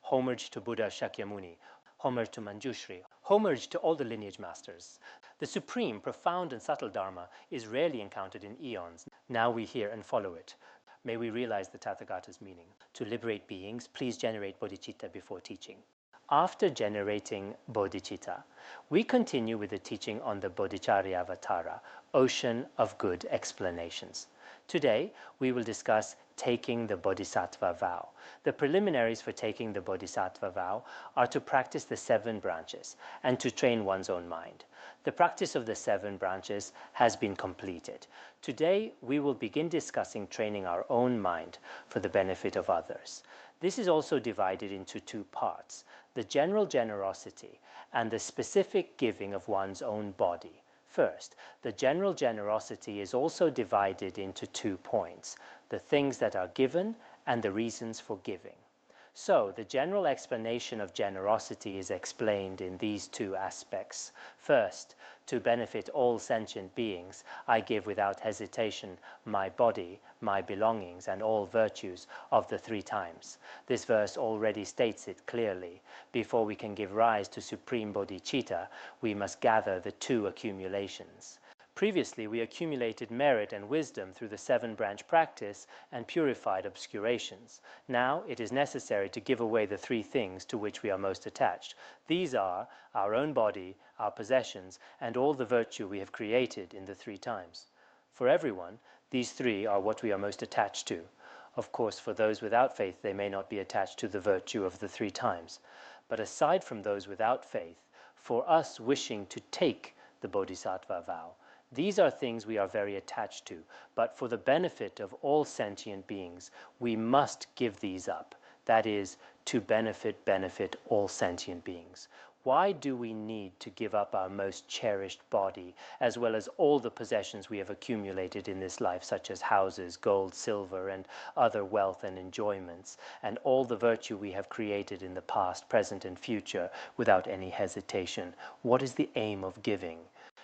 homage to Buddha Shakyamuni, homage to Manjushri, homage to all the lineage masters. The supreme, profound and subtle Dharma is rarely encountered in eons. Now we hear and follow it. May we realize the Tathagata's meaning. To liberate beings, please generate bodhicitta before teaching. After generating bodhicitta, we continue with the teaching on the Bodhicharyavatara, ocean of good explanations. Today, we will discuss taking the Bodhisattva vow. The preliminaries for taking the Bodhisattva vow are to practice the 7 branches and to train one's own mind. The practice of the 7 branches has been completed. Today, we will begin discussing training our own mind for the benefit of others. This is also divided into 2 parts, the general generosity and the specific giving of one's own body. First, the general generosity is also divided into 2 points, the things that are given and the reasons for giving. So, the general explanation of generosity is explained in these 2 aspects. First, to benefit all sentient beings, I give without hesitation my body, my belongings, and all virtues of the 3 times. This verse already states it clearly. Before we can give rise to supreme bodhicitta, we must gather the 2 accumulations. Previously, we accumulated merit and wisdom through the 7-branch practice and purified obscurations. Now it is necessary to give away the 3 things to which we are most attached. These are our own body, our possessions, and all the virtue we have created in the 3 times. For everyone, these 3 are what we are most attached to. Of course, for those without faith, they may not be attached to the virtue of the 3 times. But aside from those without faith, for us wishing to take the Bodhisattva vow, these are things we are very attached to, but for the benefit of all sentient beings, we must give these up. That is, to benefit all sentient beings. Why do we need to give up our most cherished body, as well as all the possessions we have accumulated in this life, such as houses, gold, silver, and other wealth and enjoyments, and all the virtue we have created in the past, present, and future, without any hesitation? What is the aim of giving?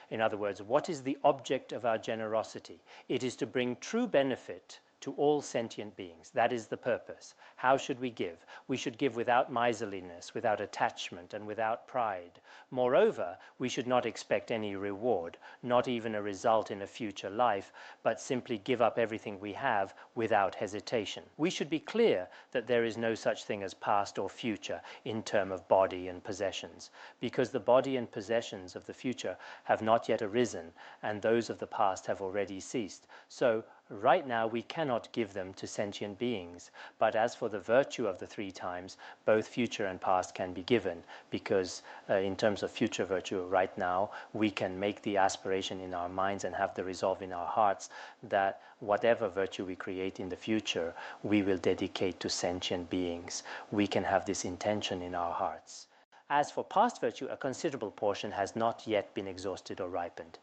In other words, what is the object of our generosity? It is to bring true benefit to all sentient beings. That is the purpose. How should we give? We should give without miserliness, without attachment, and without pride. Moreover, we should not expect any reward, not even a result in a future life, but simply give up everything we have without hesitation. We should be clear that there is no such thing as past or future in terms of body and possessions, because the body and possessions of the future have not yet arisen, and those of the past have already ceased. So, right now we cannot give them to sentient beings, but as for the virtue of the 3 times, both future and past can be given, because in terms of future virtue, right now we can make the aspiration in our minds and have the resolve in our hearts that whatever virtue we create in the future, we will dedicate to sentient beings. We can have this intention in our hearts. As for past virtue, a considerable portion has not yet been exhausted or ripened.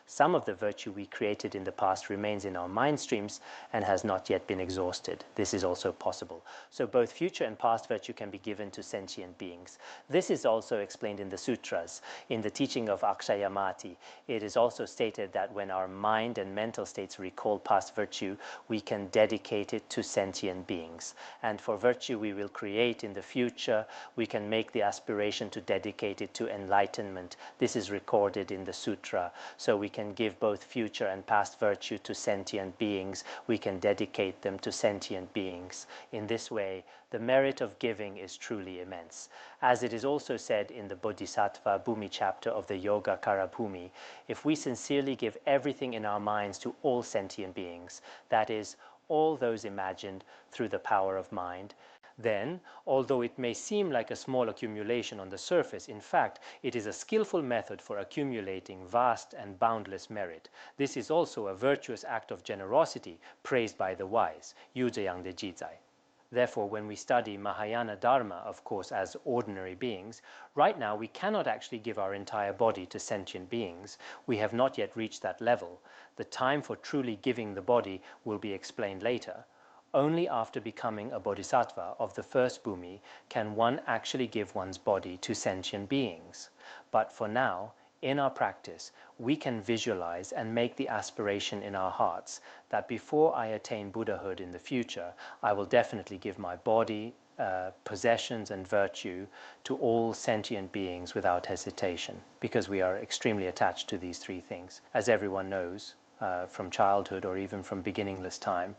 Some of the virtue we created in the past remains in our mind streams and has not yet been exhausted. This is also possible. So both future and past virtue can be given to sentient beings. This is also explained in the sutras. In the teaching of Akshayamati, it is also stated that when our mind and mental states recall past virtue, we can dedicate it to sentient beings. And for virtue we will create in the future, we can make the aspiration to dedicate it to enlightenment. This is recorded in the sutra. So we can give both future and past virtue to sentient beings. We can dedicate them to sentient beings. In this way, the merit of giving is truly immense. As it is also said in the Bodhisattva Bhumi chapter of the Yoga Karabhumi, if we sincerely give everything in our minds to all sentient beings, that is, all those imagined through the power of mind, then, although it may seem like a small accumulation on the surface, in fact, it is a skillful method for accumulating vast and boundless merit. This is also a virtuous act of generosity praised by the wise, Yu Zheyang de Jizai. Therefore, when we study Mahayana Dharma, of course, as ordinary beings, right now we cannot actually give our entire body to sentient beings. We have not yet reached that level. The time for truly giving the body will be explained later. Only after becoming a bodhisattva of the first bhumi can one actually give one's body to sentient beings. But for now, in our practice, we can visualize and make the aspiration in our hearts that before I attain Buddhahood in the future, I will definitely give my body possessions and virtue to all sentient beings without hesitation, because we are extremely attached to these three things. As everyone knows, from childhood or even from beginningless time,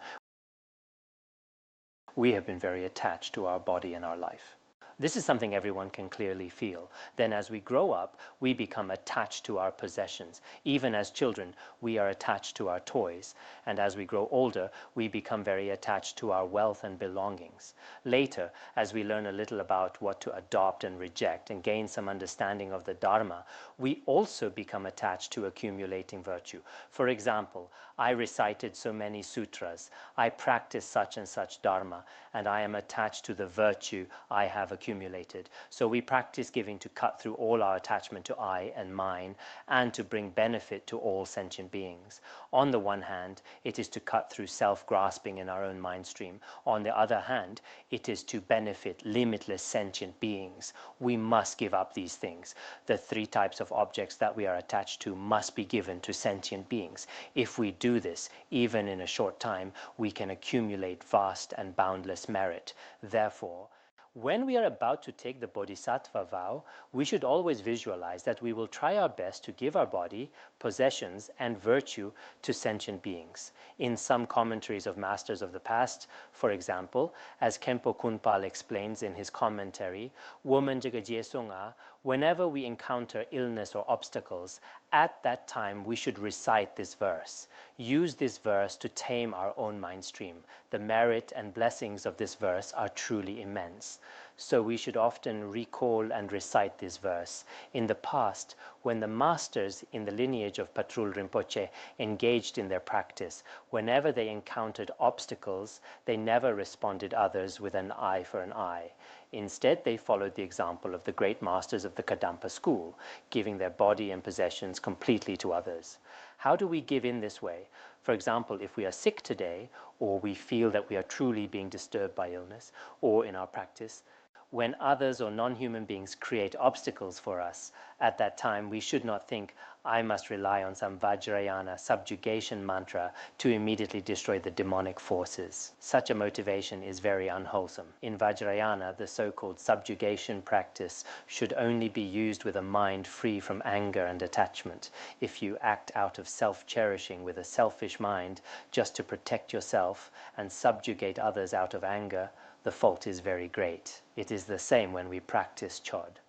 we have been very attached to our body and our life. This is something everyone can clearly feel. Then as we grow up, we become attached to our possessions. Even as children, we are attached to our toys. And as we grow older, we become very attached to our wealth and belongings. Later, as we learn a little about what to adopt and reject and gain some understanding of the Dharma, we also become attached to accumulating virtue. For example, I recited so many sutras, I practice such and such Dharma, and I am attached to the virtue I have accumulated. So we practice giving to cut through all our attachment to I and mine, and to bring benefit to all sentient beings. On the one hand, it is to cut through self-grasping in our own mind stream. On the other hand, it is to benefit limitless sentient beings. We must give up these things. The three types of objects that we are attached to must be given to sentient beings. If we do this, even in a short time, we can accumulate vast and boundless merit. Therefore, when we are about to take the Bodhisattva vow, we should always visualize that we will try our best to give our body, possessions, and virtue to sentient beings. In some commentaries of masters of the past, for example, as Khenpo Kunpal explains in his commentary, Woman Jagaje Sunga, whenever we encounter illness or obstacles, at that time we should recite this verse. Use this verse to tame our own mind stream. The merit and blessings of this verse are truly immense. So we should often recall and recite this verse. In the past, when the masters in the lineage of Patrul Rinpoche engaged in their practice, whenever they encountered obstacles, they never responded others with an eye for an eye. Instead, they followed the example of the great masters of the Kadampa school, giving their body and possessions completely to others. How do we give in this way? For example, if we are sick today, or we feel that we are truly being disturbed by illness, or in our practice, when others or non-human beings create obstacles for us, at that time we should not think, I must rely on some Vajrayana subjugation mantra to immediately destroy the demonic forces. Such a motivation is very unwholesome. In Vajrayana, the so-called subjugation practice should only be used with a mind free from anger and attachment. If you act out of self-cherishing with a selfish mind just to protect yourself and subjugate others out of anger, the fault is very great. It is the same when we practice Chod.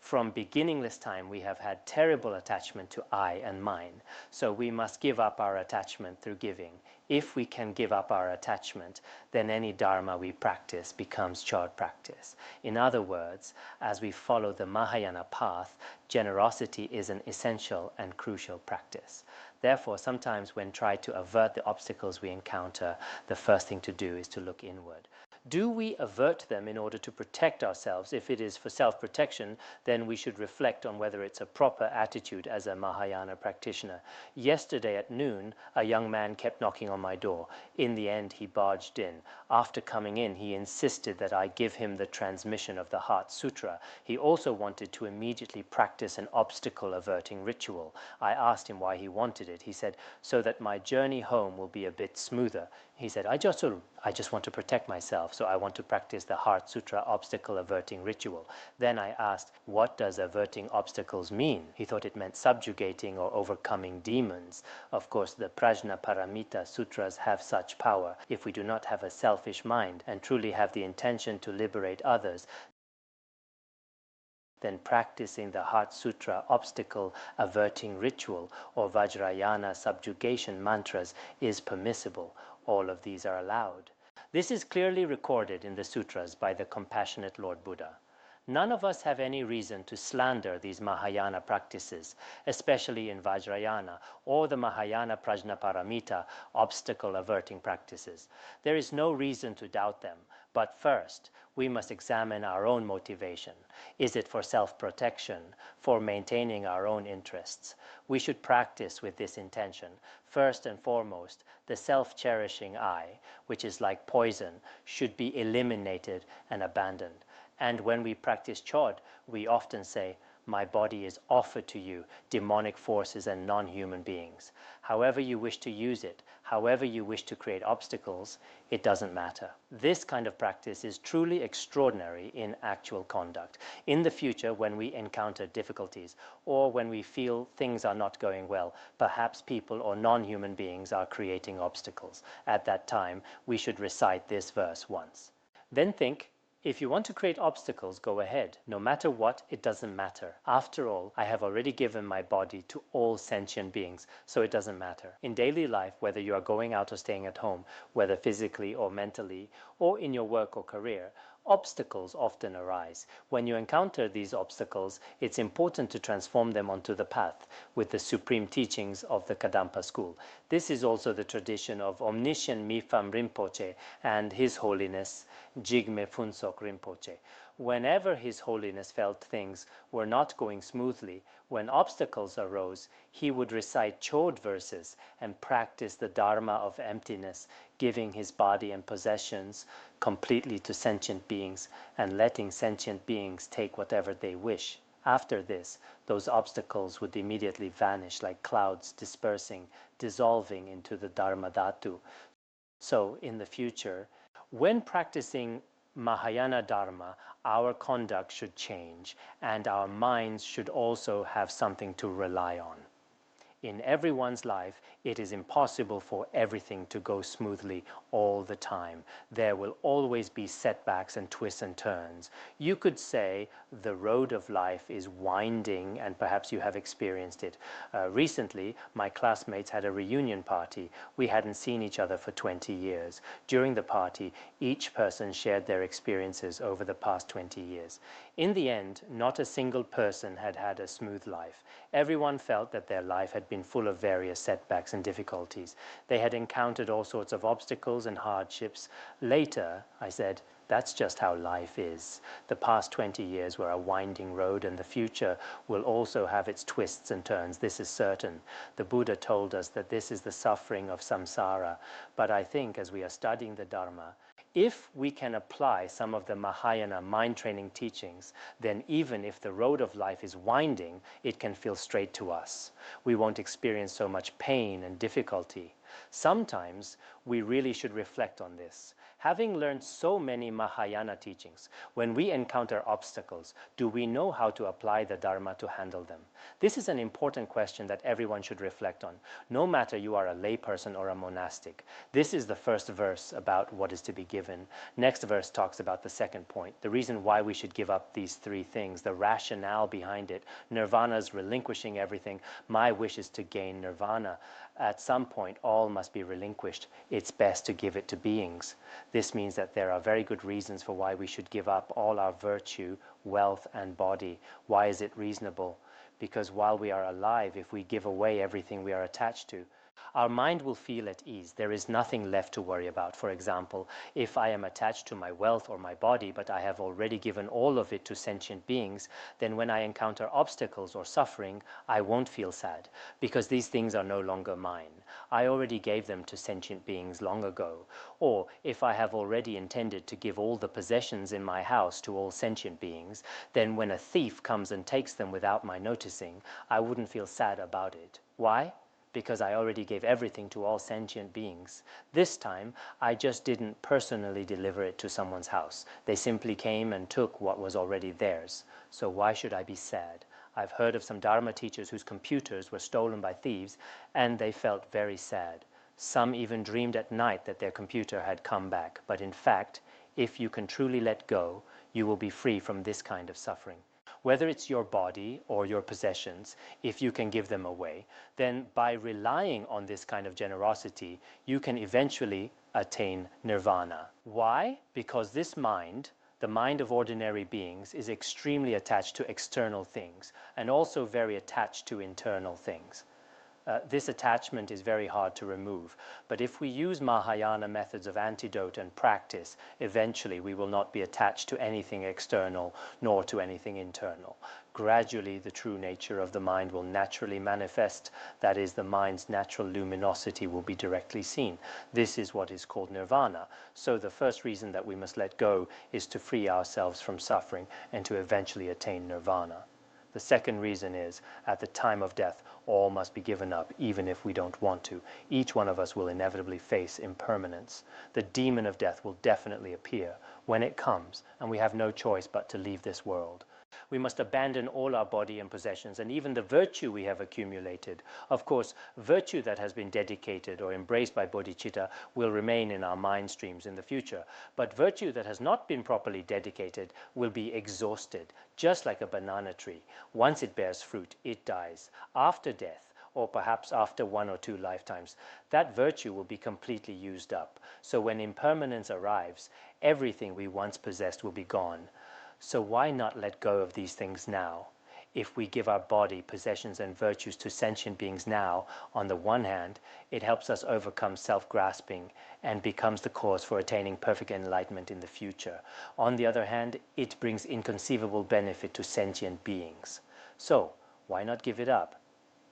From beginningless time, we have had terrible attachment to I and mine, so we must give up our attachment through giving. If we can give up our attachment, then any Dharma we practice becomes Chod practice. In other words, as we follow the Mahayana path, generosity is an essential and crucial practice. Therefore, sometimes when tried to avert the obstacles we encounter, the first thing to do is to look inward. Do we avert them in order to protect ourselves? If it is for self-protection, then we should reflect on whether it's a proper attitude as a Mahayana practitioner. Yesterday at noon, a young man kept knocking on my door. In the end, he barged in. After coming in, he insisted that I give him the transmission of the Heart Sutra. He also wanted to immediately practice an obstacle-averting ritual. I asked him why he wanted it. He said, so that my journey home will be a bit smoother. He said, I just want to protect myself, so I want to practice the Heart Sutra obstacle-averting ritual. Then I asked, what does averting obstacles mean? He thought it meant subjugating or overcoming demons. Of course, the Prajna Paramita Sutras have such power. If we do not have a selfish mind and truly have the intention to liberate others, then practicing the Heart Sutra obstacle-averting ritual or Vajrayana subjugation mantras is permissible. All of these are allowed. This is clearly recorded in the sutras by the compassionate Lord Buddha. None of us have any reason to slander these Mahayana practices, especially in Vajrayana or the Mahayana Prajnaparamita obstacle-averting practices. There is no reason to doubt them, but first, we must examine our own motivation. Is it for self-protection, for maintaining our own interests? We should practice with this intention. First and foremost, the self-cherishing I, which is like poison, should be eliminated and abandoned. And when we practice Chod, we often say, my body is offered to you, demonic forces and non-human beings. However you wish to use it, however you wish to create obstacles, it doesn't matter. This kind of practice is truly extraordinary in actual conduct. In the future, when we encounter difficulties, or when we feel things are not going well, perhaps people or non-human beings are creating obstacles. At that time, we should recite this verse once. Then think, if you want to create obstacles, go ahead. No matter what, it doesn't matter. After all, I have already given my body to all sentient beings, so it doesn't matter. In daily life, whether you are going out or staying at home, whether physically or mentally, or in your work or career, obstacles often arise. When you encounter these obstacles, it's important to transform them onto the path with the supreme teachings of the Kadampa school. This is also the tradition of Omniscient Mipham Rinpoche and His Holiness Jigme Phuntsok Rinpoche. Whenever His Holiness felt things were not going smoothly, when obstacles arose, he would recite chode verses and practice the Dharma of emptiness, giving his body and possessions completely to sentient beings and letting sentient beings take whatever they wish. After this, those obstacles would immediately vanish like clouds dispersing, dissolving into the Dharma Dhatu. So, in the future, when practicing Mahayana Dharma, our conduct should change, and our minds should also have something to rely on. In everyone's life, it is impossible for everything to go smoothly all the time. There will always be setbacks and twists and turns. You could say the road of life is winding, and perhaps you have experienced it. Recently, my classmates had a reunion party. We hadn't seen each other for 20 years. During the party, each person shared their experiences over the past 20 years. In the end, not a single person had had a smooth life. Everyone felt that their life had been full of various setbacks and difficulties. They had encountered all sorts of obstacles and hardships. Later, I said, that's just how life is. The past 20 years were a winding road, and the future will also have its twists and turns. This is certain. The Buddha told us that this is the suffering of samsara. But I think as we are studying the Dharma, if we can apply some of the Mahayana mind training teachings, then even if the road of life is winding, it can feel straight to us. We won't experience so much pain and difficulty. Sometimes we really should reflect on this. Having learned so many Mahayana teachings, when we encounter obstacles, do we know how to apply the Dharma to handle them? This is an important question that everyone should reflect on, no matter you are a layperson or a monastic. This is the first verse about what is to be given. Next verse talks about the second point, the reason why we should give up these three things, the rationale behind it. Nirvana is relinquishing everything. My wish is to gain nirvana. At some point, all must be relinquished. It's best to give it to beings. This means that there are very good reasons for why we should give up all our virtue, wealth, and body. Why is it reasonable? Because while we are alive, if we give away everything we are attached to, our mind will feel at ease. There is nothing left to worry about. For example, if I am attached to my wealth or my body, but I have already given all of it to sentient beings, then when I encounter obstacles or suffering, I won't feel sad, because these things are no longer mine. I already gave them to sentient beings long ago. Or if I have already intended to give all the possessions in my house to all sentient beings, then when a thief comes and takes them without my noticing, I wouldn't feel sad about it. Why? Because I already gave everything to all sentient beings. This time, I just didn't personally deliver it to someone's house. They simply came and took what was already theirs. So why should I be sad? I've heard of some Dharma teachers whose computers were stolen by thieves, and they felt very sad. Some even dreamed at night that their computer had come back. But in fact, if you can truly let go, you will be free from this kind of suffering. Whether it's your body or your possessions, if you can give them away, then by relying on this kind of generosity, you can eventually attain nirvana. Why? Because this mind, the mind of ordinary beings, is extremely attached to external things and also very attached to internal things. This attachment is very hard to remove. But if we use Mahayana methods of antidote and practice, eventually we will not be attached to anything external nor to anything internal. Gradually, the true nature of the mind will naturally manifest. That is, the mind's natural luminosity will be directly seen. This is what is called nirvana. So the first reason that we must let go is to free ourselves from suffering and to eventually attain nirvana. The second reason is, at the time of death, all must be given up, even if we don't want to. Each one of us will inevitably face impermanence. The demon of death will definitely appear when it comes, and we have no choice but to leave this world. We must abandon all our body and possessions, and even the virtue we have accumulated. Of course, virtue that has been dedicated or embraced by bodhicitta will remain in our mind streams in the future, but virtue that has not been properly dedicated will be exhausted, just like a banana tree. Once it bears fruit, it dies. After death, or perhaps after 1 or 2 lifetimes, that virtue will be completely used up. So when impermanence arrives, everything we once possessed will be gone. So why not let go of these things now? If we give our body, possessions, and virtues to sentient beings now, on the one hand, it helps us overcome self-grasping and becomes the cause for attaining perfect enlightenment in the future. On the other hand, it brings inconceivable benefit to sentient beings. So, why not give it up?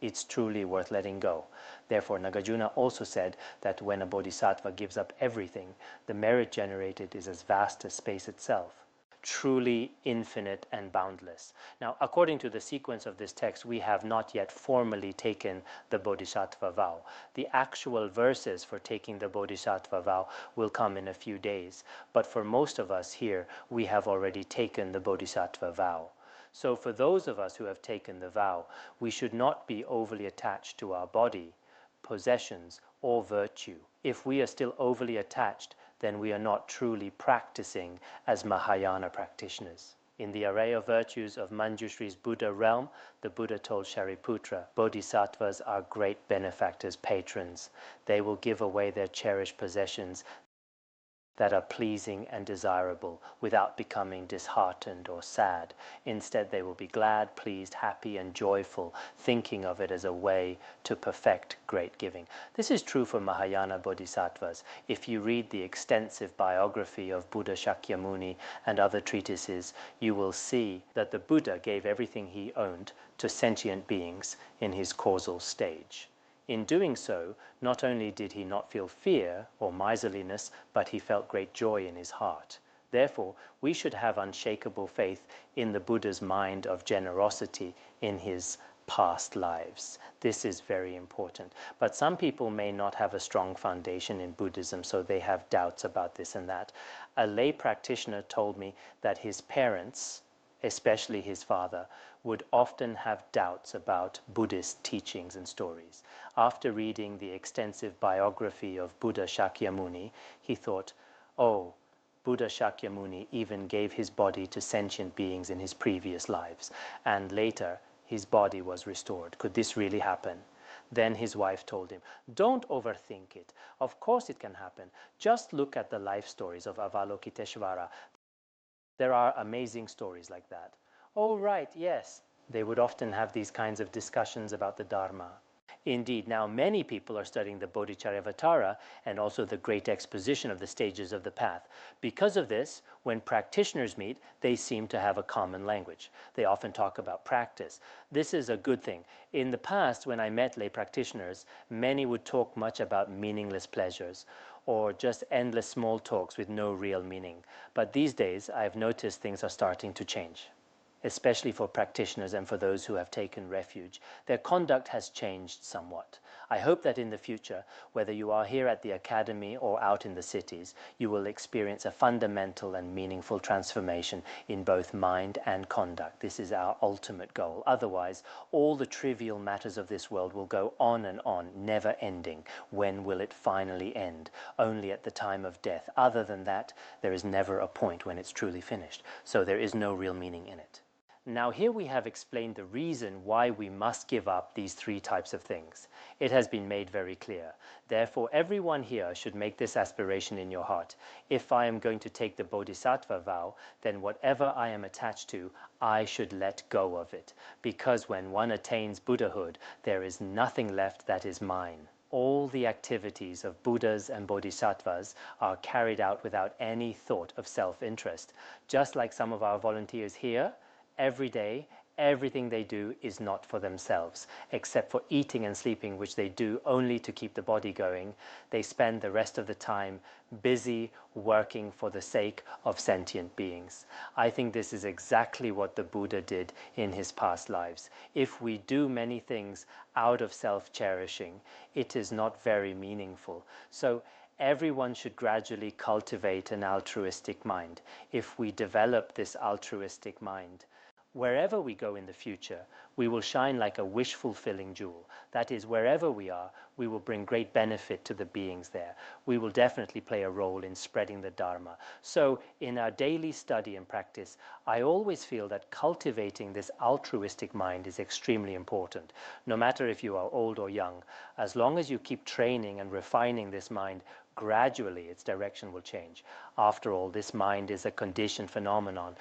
It's truly worth letting go. Therefore, Nagarjuna also said that when a bodhisattva gives up everything, the merit generated is as vast as space itself, truly infinite and boundless. Now, according to the sequence of this text, we have not yet formally taken the bodhisattva vow. The actual verses for taking the bodhisattva vow will come in a few days, but for most of us here, we have already taken the bodhisattva vow. So for those of us who have taken the vow, we should not be overly attached to our body, possessions, or virtue. If we are still overly attached, then we are not truly practicing as Mahayana practitioners. In the array of virtues of Manjushri's Buddha realm, the Buddha told Shariputra, bodhisattvas are great benefactors, patrons. They will give away their cherished possessions that are pleasing and desirable without becoming disheartened or sad. Instead, they will be glad, pleased, happy, and joyful, thinking of it as a way to perfect great giving. This is true for Mahayana bodhisattvas. If you read the extensive biography of Buddha Shakyamuni and other treatises, you will see that the Buddha gave everything he owned to sentient beings in his causal stage. In doing so, not only did he not feel fear or miserliness, but he felt great joy in his heart. Therefore, we should have unshakable faith in the Buddha's mind of generosity in his past lives. This is very important. But some people may not have a strong foundation in Buddhism, so they have doubts about this and that. A lay practitioner told me that his parents, especially his father, would often have doubts about Buddhist teachings and stories. After reading the extensive biography of Buddha Shakyamuni, he thought, oh, Buddha Shakyamuni even gave his body to sentient beings in his previous lives, and later his body was restored. Could this really happen? Then his wife told him, don't overthink it. Of course it can happen. Just look at the life stories of Avalokiteshvara. There are amazing stories like that. Oh, right, yes. They would often have these kinds of discussions about the Dharma. Indeed, now many people are studying the Bodhicharyavatara and also the great exposition of the stages of the path. Because of this, when practitioners meet, they seem to have a common language. They often talk about practice. This is a good thing. In the past, when I met lay practitioners, many would talk much about meaningless pleasures or just endless small talks with no real meaning. But these days, I've noticed things are starting to change, especially for practitioners and for those who have taken refuge. Their conduct has changed somewhat. I hope that in the future, whether you are here at the academy or out in the cities, you will experience a fundamental and meaningful transformation in both mind and conduct. This is our ultimate goal. Otherwise, all the trivial matters of this world will go on and on, never ending. When will it finally end? Only at the time of death. Other than that, there is never a point when it's truly finished. So there is no real meaning in it. Now here we have explained the reason why we must give up these 3 types of things. It has been made very clear. Therefore, everyone here should make this aspiration in your heart. If I am going to take the Bodhisattva vow, then whatever I am attached to, I should let go of it. Because when one attains Buddhahood, there is nothing left that is mine. All the activities of Buddhas and Bodhisattvas are carried out without any thought of self-interest. Just like some of our volunteers here, every day, everything they do is not for themselves, except for eating and sleeping, which they do only to keep the body going. They spend the rest of the time busy working for the sake of sentient beings. I think this is exactly what the Buddha did in his past lives. If we do many things out of self-cherishing, it is not very meaningful. So everyone should gradually cultivate an altruistic mind. If we develop this altruistic mind, wherever we go in the future, we will shine like a wish-fulfilling jewel. That is, wherever we are, we will bring great benefit to the beings there. We will definitely play a role in spreading the Dharma. So in our daily study and practice, I always feel that cultivating this altruistic mind is extremely important. No matter if you are old or young, as long as you keep training and refining this mind, gradually its direction will change. After all, this mind is a conditioned phenomenon.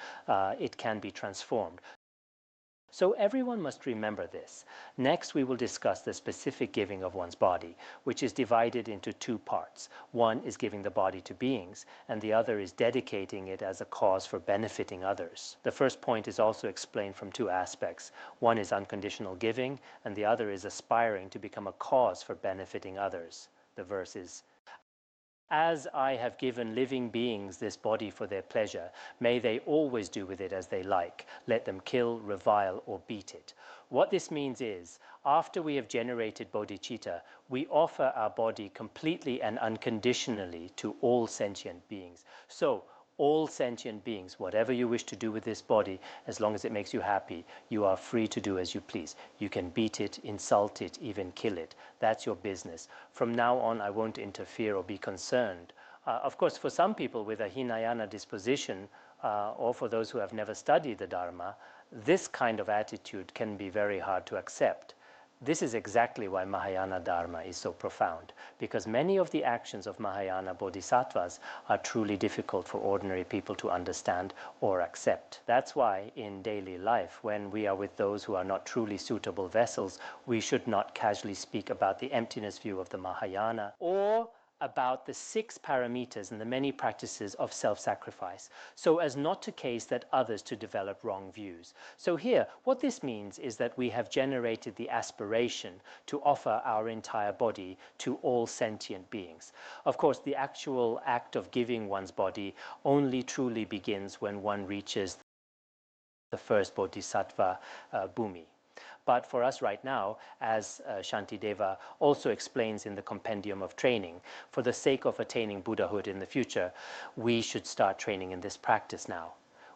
It can be transformed. So everyone must remember this. Next, we will discuss the specific giving of one's body, which is divided into two parts. One is giving the body to beings, and the other is dedicating it as a cause for benefiting others. The first point is also explained from two aspects. One is unconditional giving, and the other is aspiring to become a cause for benefiting others. The verse is, "As I have given living beings this body for their pleasure, may they always do with it as they like. Let them kill, revile, or beat it." What this means is, after we have generated bodhicitta, we offer our body completely and unconditionally to all sentient beings. So, all sentient beings, whatever you wish to do with this body, as long as it makes you happy, you are free to do as you please. You can beat it, insult it, even kill it. That's your business. From now on, I won't interfere or be concerned. Of course, for some people with a Hinayana disposition, or for those who have never studied the Dharma, this kind of attitude can be very hard to accept. This is exactly why Mahayana Dharma is so profound, because many of the actions of Mahayana bodhisattvas are truly difficult for ordinary people to understand or accept. That's why in daily life, when we are with those who are not truly suitable vessels, we should not casually speak about the emptiness view of the Mahayana or about the 6 paramitas and the many practices of self-sacrifice, so as not to cause that others to develop wrong views. So here, what this means is that we have generated the aspiration to offer our entire body to all sentient beings. Of course, the actual act of giving one's body only truly begins when one reaches the first bodhisattva bhumi. But for us right now, as Shantideva also explains in the Compendium of Training, for the sake of attaining Buddhahood in the future, we should start training in this practice now.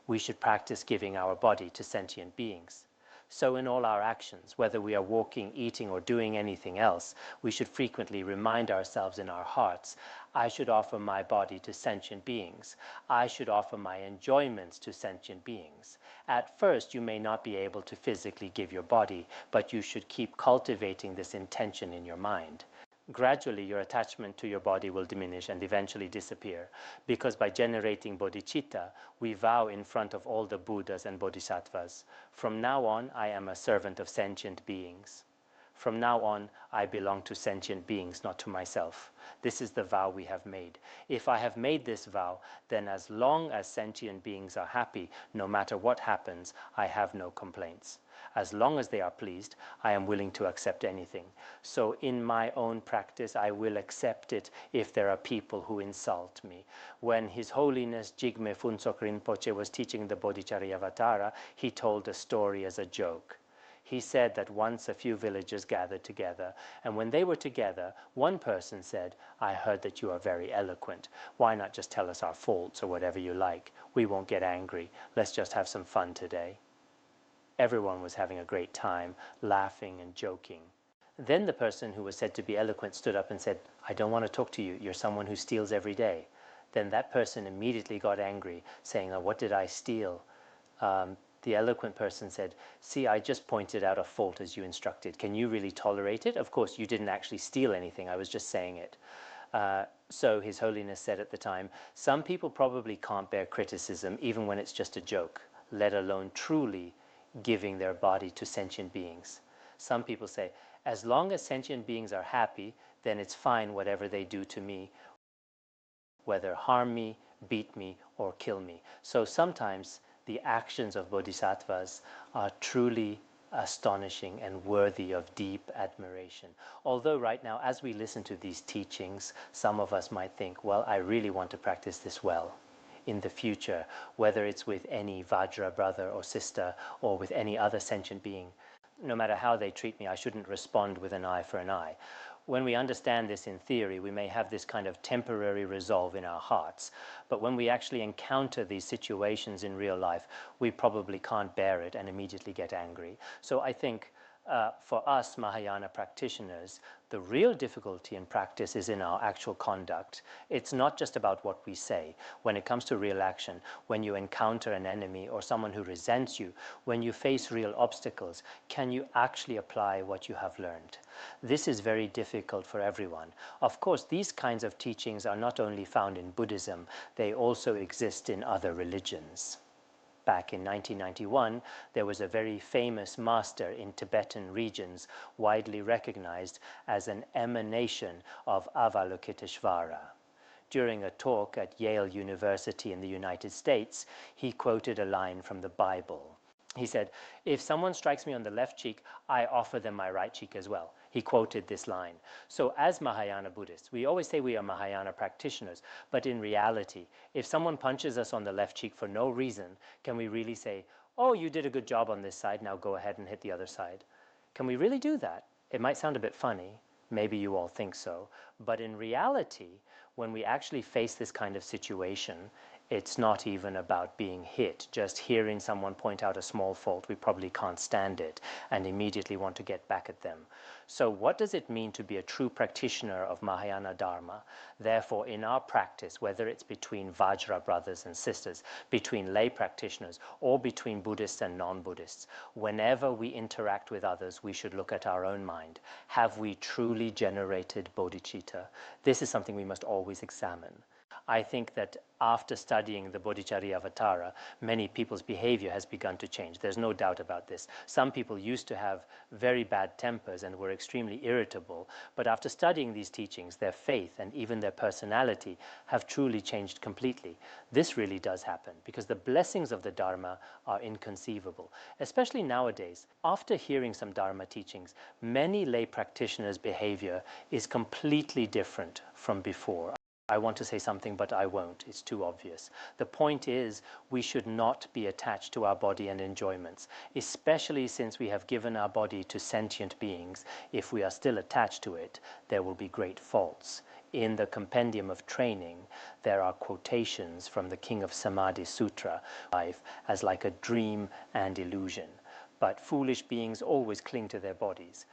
We should practice giving our body to sentient beings. So in all our actions, whether we are walking, eating, or doing anything else, we should frequently remind ourselves in our hearts, I should offer my body to sentient beings. I should offer my enjoyments to sentient beings. At first, you may not be able to physically give your body, but you should keep cultivating this intention in your mind. Gradually, your attachment to your body will diminish and eventually disappear, because by generating bodhicitta, we vow in front of all the Buddhas and Bodhisattvas, from now on, I am a servant of sentient beings. From now on, I belong to sentient beings, not to myself. This is the vow we have made. If I have made this vow, then as long as sentient beings are happy, no matter what happens, I have no complaints. As long as they are pleased, I am willing to accept anything. So in my own practice, I will accept it if there are people who insult me. When His Holiness Jigme Phuntsok Rinpoche was teaching the Bodhicharyavatara, he told a story as a joke. He said that once a few villagers gathered together, and when they were together, one person said, I heard that you are very eloquent. Why not just tell us our faults or whatever you like? We won't get angry. Let's just have some fun today. Everyone was having a great time, laughing and joking. Then the person who was said to be eloquent stood up and said, I don't want to talk to you. You're someone who steals every day. Then that person immediately got angry, saying, oh, what did I steal? The eloquent person said, see, I just pointed out a fault as you instructed. Can you really tolerate it? Of course, you didn't actually steal anything. I was just saying it. So His Holiness said at the time, some people probably can't bear criticism even when it's just a joke, let alone truly giving their body to sentient beings. Some people say, as long as sentient beings are happy, then it's fine whatever they do to me, whether harm me, beat me, or kill me. So sometimes the actions of bodhisattvas are truly astonishing and worthy of deep admiration. Although right now, as we listen to these teachings, some of us might think, well, I really want to practice this well in the future, whether it's with any Vajra brother or sister or with any other sentient being. No matter how they treat me, I shouldn't respond with an eye for an eye. When we understand this in theory, we may have this kind of temporary resolve in our hearts. But when we actually encounter these situations in real life, we probably can't bear it and immediately get angry. So I think for us Mahayana practitioners, the real difficulty in practice is in our actual conduct. It's not just about what we say. When it comes to real action, when you encounter an enemy or someone who resents you, when you face real obstacles, can you actually apply what you have learned? This is very difficult for everyone. Of course, these kinds of teachings are not only found in Buddhism, they also exist in other religions. Back in 1991, there was a very famous master in Tibetan regions, widely recognized as an emanation of Avalokiteshvara. During a talk at Yale University in the United States, he quoted a line from the Bible. He said, "If someone strikes me on the left cheek, I offer them my right cheek as well." He quoted this line. So as Mahayana Buddhists, we always say we are Mahayana practitioners, but in reality, if someone punches us on the left cheek for no reason, can we really say, "Oh, you did a good job on this side, now go ahead and hit the other side"? Can we really do that? It might sound a bit funny, maybe you all think so, but in reality, when we actually face this kind of situation, it's not even about being hit. Just hearing someone point out a small fault, we probably can't stand it and immediately want to get back at them. So what does it mean to be a true practitioner of Mahayana Dharma? Therefore, in our practice, whether it's between Vajra brothers and sisters, between lay practitioners, or between Buddhists and non-Buddhists, whenever we interact with others, we should look at our own mind. Have we truly generated bodhicitta? This is something we must always examine. I think that after studying the Bodhicharya Avatara, many people's behavior has begun to change. There's no doubt about this. Some people used to have very bad tempers and were extremely irritable, but after studying these teachings, their faith and even their personality have truly changed completely. This really does happen because the blessings of the Dharma are inconceivable, especially nowadays. After hearing some Dharma teachings, many lay practitioners' behavior is completely different from before. I want to say something, but I won't. It's too obvious. The point is, we should not be attached to our body and enjoyments, especially since we have given our body to sentient beings. If we are still attached to it, there will be great faults. In the Compendium of Training, there are quotations from the King of Samadhi Sutra, life as like a dream and illusion. But foolish beings always cling to their bodies,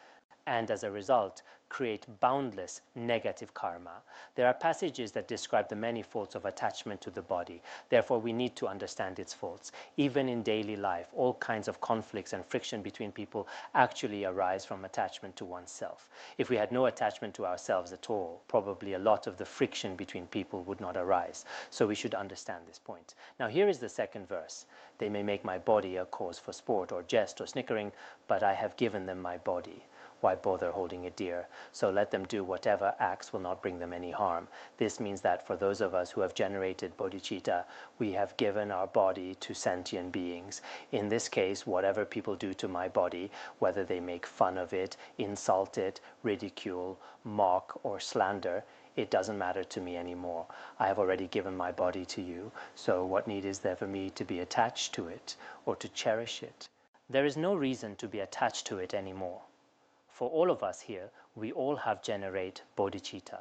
and as a result, create boundless negative karma. There are passages that describe the many faults of attachment to the body. Therefore, we need to understand its faults. Even in daily life, all kinds of conflicts and friction between people actually arise from attachment to oneself. If we had no attachment to ourselves at all, probably a lot of the friction between people would not arise. So we should understand this point. Now, here is the second verse. They may make my body a cause for sport or jest or snickering, but I have given them my body. Why bother holding it dear? So let them do whatever acts will not bring them any harm. This means that for those of us who have generated bodhicitta, we have given our body to sentient beings. In this case, whatever people do to my body, whether they make fun of it, insult it, ridicule, mock, or slander, it doesn't matter to me anymore. I have already given my body to you, so what need is there for me to be attached to it or to cherish it? There is no reason to be attached to it anymore. For all of us here, we all have generate bodhicitta.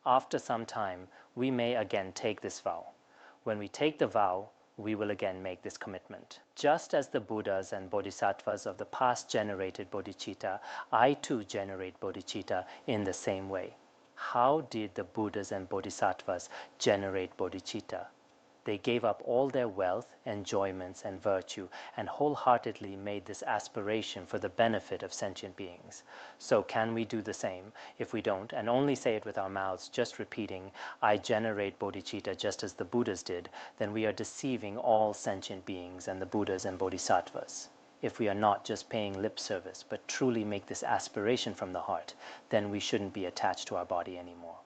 After some time, we may again take this vow. When we take the vow, we will again make this commitment. Just as the Buddhas and Bodhisattvas of the past generated bodhicitta, I too generate bodhicitta in the same way. How did the Buddhas and Bodhisattvas generate bodhicitta? They gave up all their wealth, enjoyments, and virtue, and wholeheartedly made this aspiration for the benefit of sentient beings. So can we do the same? If we don't, and only say it with our mouths, just repeating, I generate bodhicitta just as the Buddhas did, then we are deceiving all sentient beings and the Buddhas and Bodhisattvas. If we are not just paying lip service, but truly make this aspiration from the heart, then we shouldn't be attached to our body anymore.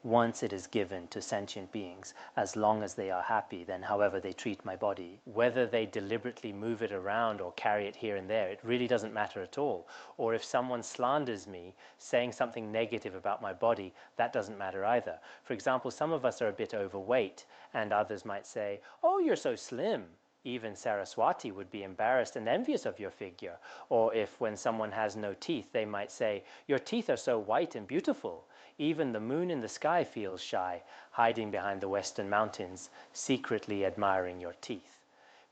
once it is given to sentient beings, as long as they are happy, then however they treat my body, whether they deliberately move it around or carry it here and there, it really doesn't matter at all. Or if someone slanders me, saying something negative about my body, that doesn't matter either. For example, some of us are a bit overweight, and others might say, "Oh, you're so slim." Even Saraswati would be embarrassed and envious of your figure. Or if when someone has no teeth, they might say, "Your teeth are so white and beautiful." Even the moon in the sky feels shy, hiding behind the western mountains, secretly admiring your teeth.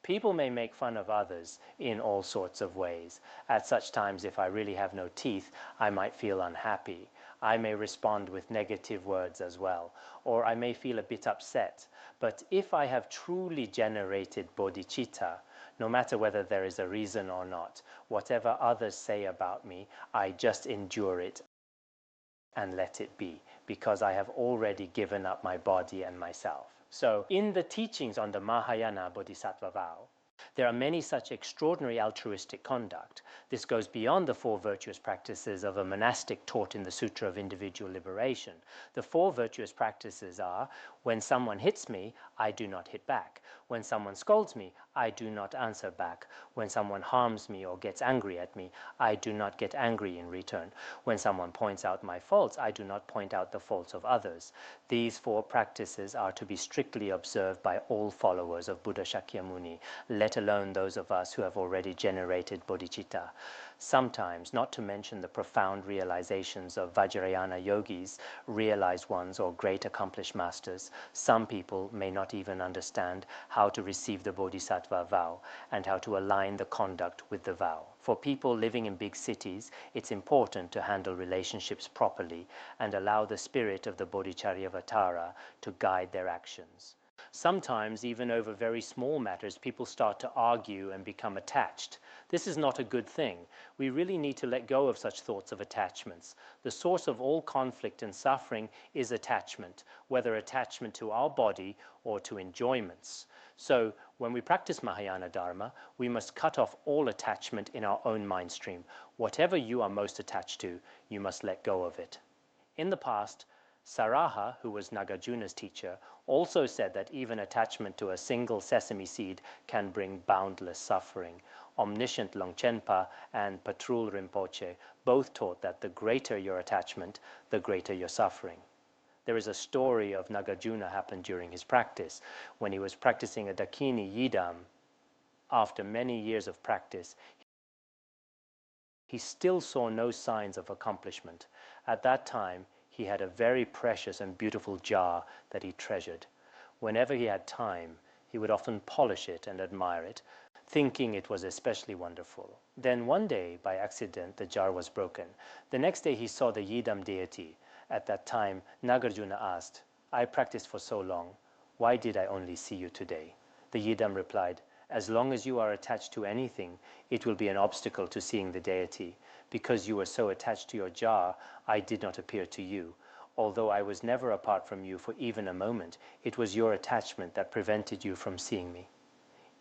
People may make fun of others in all sorts of ways. At such times, if I really have no teeth, I might feel unhappy. I may respond with negative words as well, or I may feel a bit upset. But if I have truly generated bodhicitta, no matter whether there is a reason or not, whatever others say about me, I just endure it and let it be, because I have already given up my body and myself. So, in the teachings on the Mahayana Bodhisattva vow, there are many such extraordinary altruistic conduct. This goes beyond the 4 virtuous practices of a monastic taught in the Sutra of Individual Liberation. The 4 virtuous practices are: when someone hits me, I do not hit back. When someone scolds me, I do not answer back. When someone harms me or gets angry at me, I do not get angry in return. When someone points out my faults, I do not point out the faults of others. These 4 practices are to be strictly observed by all followers of Buddha Shakyamuni, let alone those of us who have already generated bodhicitta. Sometimes, not to mention the profound realizations of Vajrayana yogis, realized ones or great accomplished masters, some people may not even understand how to receive the bodhisattva vow and how to align the conduct with the vow. For people living in big cities, it's important to handle relationships properly and allow the spirit of the bodhicharyavatara to guide their actions. Sometimes, even over very small matters, people start to argue and become attached. This is not a good thing. We really need to let go of such thoughts of attachments. The source of all conflict and suffering is attachment, whether attachment to our body or to enjoyments. So, when we practice Mahayana Dharma, we must cut off all attachment in our own mind stream. Whatever you are most attached to, you must let go of it. In the past, Saraha, who was Nagarjuna's teacher, also said that even attachment to a single sesame seed can bring boundless suffering. Omniscient Longchenpa and Patrul Rinpoche both taught that the greater your attachment, the greater your suffering. There is a story of Nagarjuna happened during his practice. When he was practicing a Dakini Yidam, after many years of practice, he still saw no signs of accomplishment. At that time, he had a very precious and beautiful jar that he treasured. Whenever he had time, he would often polish it and admire it, thinking it was especially wonderful. Then one day, by accident, the jar was broken. The next day he saw the Yidam deity. At that time, Nagarjuna asked, "I practiced for so long. Why did I only see you today?" The Yidam replied, "As long as you are attached to anything, it will be an obstacle to seeing the deity. Because you were so attached to your jar, I did not appear to you. Although I was never apart from you for even a moment, it was your attachment that prevented you from seeing me."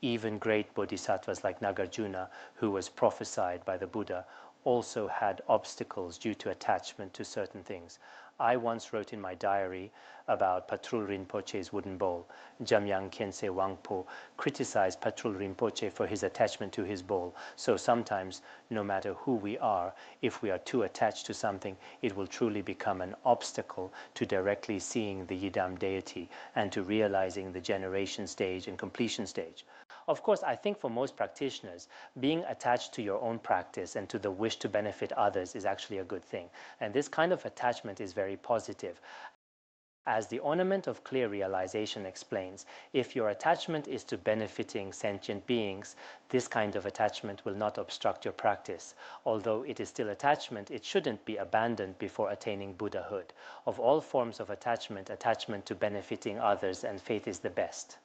Even great bodhisattvas like Nagarjuna, who was prophesied by the Buddha, also had obstacles due to attachment to certain things. I once wrote in my diary about Patrul Rinpoche's wooden bowl. Jamyang Khyentse Wangpo criticized Patrul Rinpoche for his attachment to his bowl. So sometimes, no matter who we are, if we are too attached to something, it will truly become an obstacle to directly seeing the Yidam deity and to realizing the generation stage and completion stage. Of course, I think for most practitioners, being attached to your own practice and to the wish to benefit others is actually a good thing. And this kind of attachment is very positive. As the ornament of clear realization explains, if your attachment is to benefiting sentient beings, this kind of attachment will not obstruct your practice. Although it is still attachment, it shouldn't be abandoned before attaining Buddhahood. Of all forms of attachment, attachment to benefiting others and faith is the best.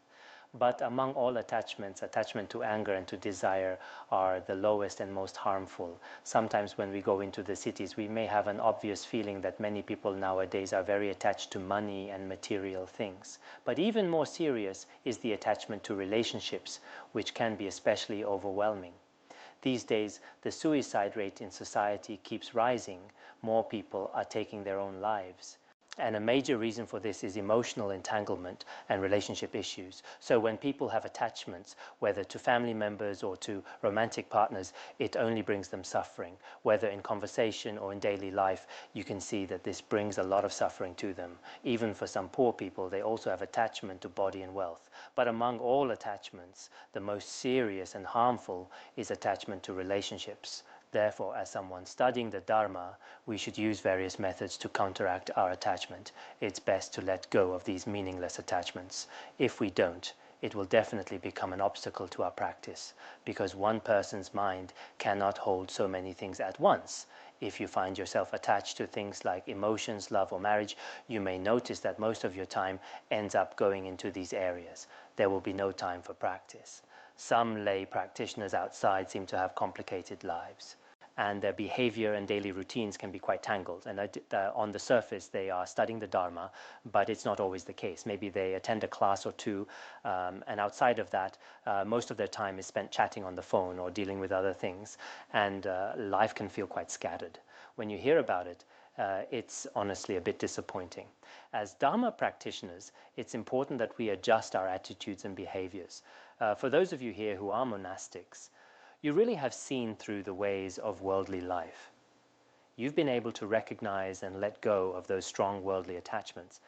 But among all attachments, attachment to anger and to desire are the lowest and most harmful. Sometimes when we go into the cities, we may have an obvious feeling that many people nowadays are very attached to money and material things. But even more serious is the attachment to relationships, which can be especially overwhelming. These days, the suicide rate in society keeps rising. More people are taking their own lives. And a major reason for this is emotional entanglement and relationship issues. So when people have attachments, whether to family members or to romantic partners, it only brings them suffering. Whether in conversation or in daily life, you can see that this brings a lot of suffering to them. Even for some poor people, they also have attachment to body and wealth. But among all attachments, the most serious and harmful is attachment to relationships. Therefore, as someone studying the Dharma, we should use various methods to counteract our attachment. It's best to let go of these meaningless attachments. If we don't, it will definitely become an obstacle to our practice, because one person's mind cannot hold so many things at once. If you find yourself attached to things like emotions, love, or marriage, you may notice that most of your time ends up going into these areas. There will be no time for practice. Some lay practitioners outside seem to have complicated lives, and their behavior and daily routines can be quite tangled. And on the surface, they are studying the Dharma, but it's not always the case. Maybe they attend a class or two, and outside of that, most of their time is spent chatting on the phone or dealing with other things, and life can feel quite scattered. When you hear about it, it's honestly a bit disappointing. As Dharma practitioners, it's important that we adjust our attitudes and behaviors. For those of you here who are monastics, you really have seen through the ways of worldly life. You've been able to recognize and let go of those strong worldly attachments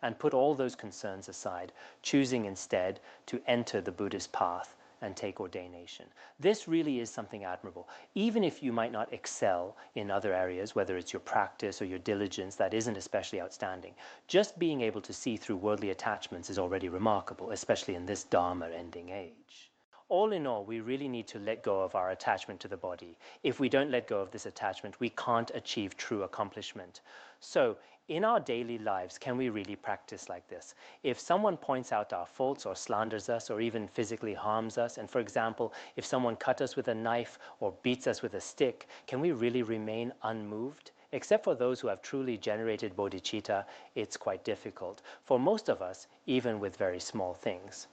and put all those concerns aside, choosing instead to enter the Buddhist path and take ordination. This really is something admirable. Even if you might not excel in other areas, whether it's your practice or your diligence, that isn't especially outstanding. Just being able to see through worldly attachments is already remarkable, especially in this Dharma ending age. All in all, we really need to let go of our attachment to the body. If we don't let go of this attachment, we can't achieve true accomplishment. So, in our daily lives, can we really practice like this? If someone points out our faults or slanders us or even physically harms us, and for example, if someone cut us with a knife or beats us with a stick, can we really remain unmoved? Except for those who have truly generated bodhicitta, it's quite difficult. For most of us, even with very small things.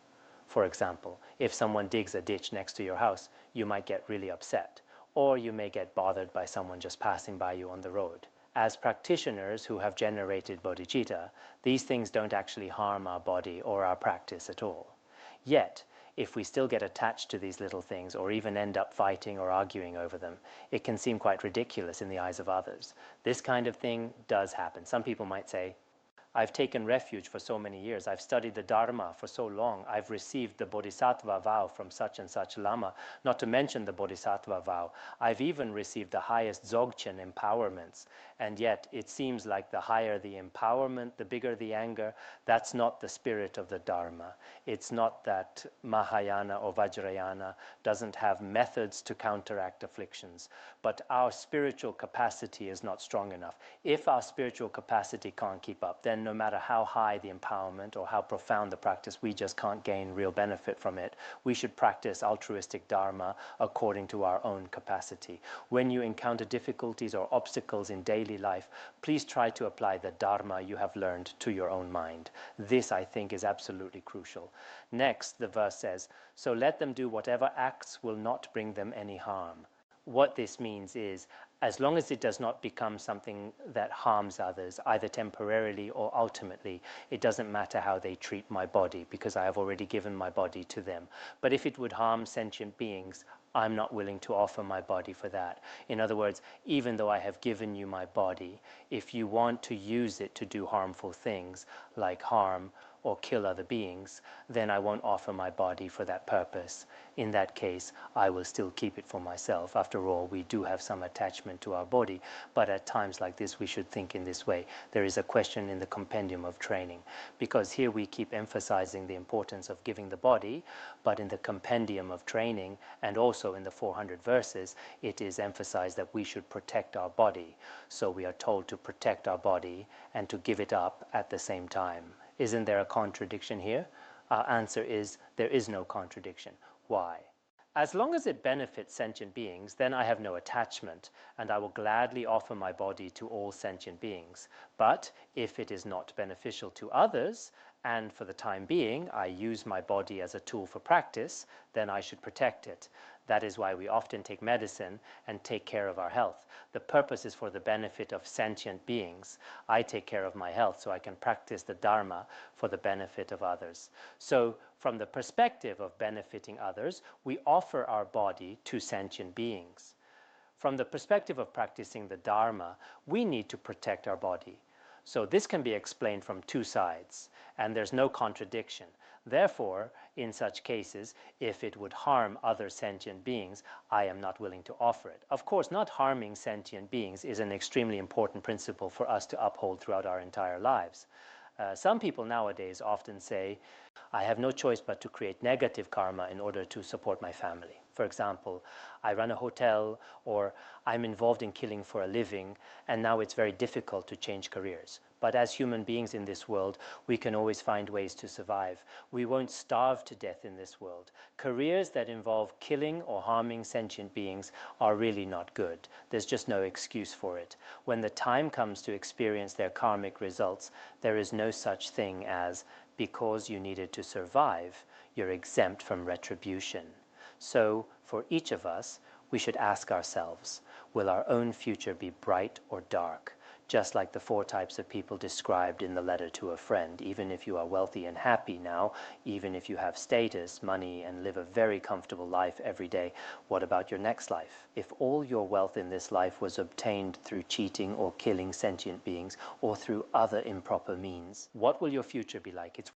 For example, if someone digs a ditch next to your house, you might get really upset, or you may get bothered by someone just passing by you on the road. As practitioners who have generated bodhicitta, these things don't actually harm our body or our practice at all. Yet, if we still get attached to these little things or even end up fighting or arguing over them, it can seem quite ridiculous in the eyes of others. This kind of thing does happen. Some people might say, I've taken refuge for so many years. I've studied the Dharma for so long. I've received the Bodhisattva vow from such and such Lama, not to mention the Bodhisattva vow. I've even received the highest Dzogchen empowerments. And yet it seems like the higher the empowerment, the bigger the anger. That's not the spirit of the Dharma. It's not that Mahayana or Vajrayana doesn't have methods to counteract afflictions, but our spiritual capacity is not strong enough. If our spiritual capacity can't keep up, then no matter how high the empowerment or how profound the practice, we just can't gain real benefit from it. We should practice altruistic Dharma according to our own capacity. When you encounter difficulties or obstacles in daily life, please try to apply the Dharma you have learned to your own mind. This, I think, is absolutely crucial. Next, the verse says, "So let them do whatever acts will not bring them any harm." What this means is, as long as it does not become something that harms others, either temporarily or ultimately, it doesn't matter how they treat my body, because I have already given my body to them. But if it would harm sentient beings, I'm not willing to offer my body for that. In other words, even though I have given you my body, if you want to use it to do harmful things, like harm or kill other beings, then I won't offer my body for that purpose. In that case, I will still keep it for myself. After all, we do have some attachment to our body, but at times like this, we should think in this way. There is a question in the compendium of training, because here we keep emphasizing the importance of giving the body, but in the compendium of training, and also in the 400 verses, it is emphasized that we should protect our body. So we are told to protect our body and to give it up at the same time. Isn't there a contradiction here? Our answer is there is no contradiction. Why? As long as it benefits sentient beings, then I have no attachment, and I will gladly offer my body to all sentient beings. But if it is not beneficial to others, and for the time being, I use my body as a tool for practice, then I should protect it. That is why we often take medicine and take care of our health. The purpose is for the benefit of sentient beings. I take care of my health so I can practice the Dharma for the benefit of others. So, from the perspective of benefiting others, we offer our body to sentient beings. From the perspective of practicing the Dharma, we need to protect our body. So this can be explained from two sides, and there's no contradiction. Therefore, in such cases, if it would harm other sentient beings, I am not willing to offer it. Of course, not harming sentient beings is an extremely important principle for us to uphold throughout our entire lives. Some people nowadays often say, I have no choice but to create negative karma in order to support my family. For example, I run a hotel, or I'm involved in killing for a living, and now it's very difficult to change careers. But as human beings in this world, we can always find ways to survive. We won't starve to death in this world. Careers that involve killing or harming sentient beings are really not good. There's just no excuse for it. When the time comes to experience their karmic results, there is no such thing as, because you needed to survive, you're exempt from retribution. So, for each of us, we should ask ourselves, will our own future be bright or dark? Just like the 4 types of people described in the letter to a friend. Even if you are wealthy and happy now, even if you have status, money, and live a very comfortable life every day, what about your next life? If all your wealth in this life was obtained through cheating or killing sentient beings, or through other improper means, what will your future be like? It's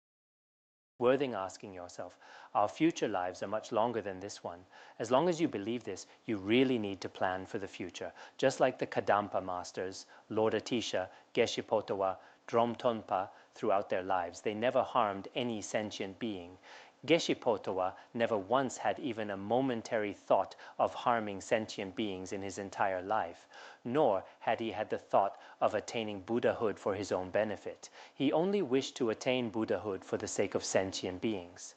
worth asking yourself. Our future lives are much longer than this one. As long as you believe this, you really need to plan for the future. Just like the Kadampa masters, Lord Atisha, Geshe Potawa, Drom Tonpa, throughout their lives, they never harmed any sentient being. Geshe Potawa never once had even a momentary thought of harming sentient beings in his entire life, nor had he had the thought of attaining Buddhahood for his own benefit. He only wished to attain Buddhahood for the sake of sentient beings.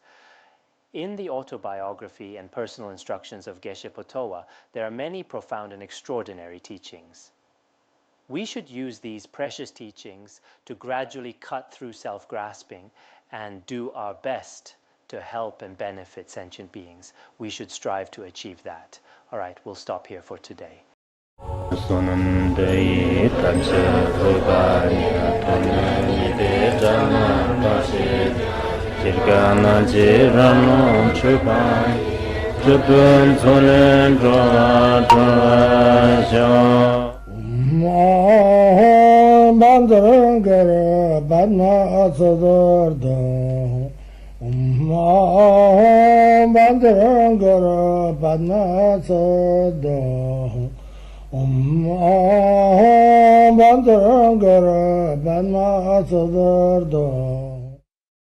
In the autobiography and personal instructions of Geshe Potawa, there are many profound and extraordinary teachings. We should use these precious teachings to gradually cut through self-grasping and do our best to help and benefit sentient beings. We should strive to achieve that. All right, we'll stop here for today. Bandara Banma Sadar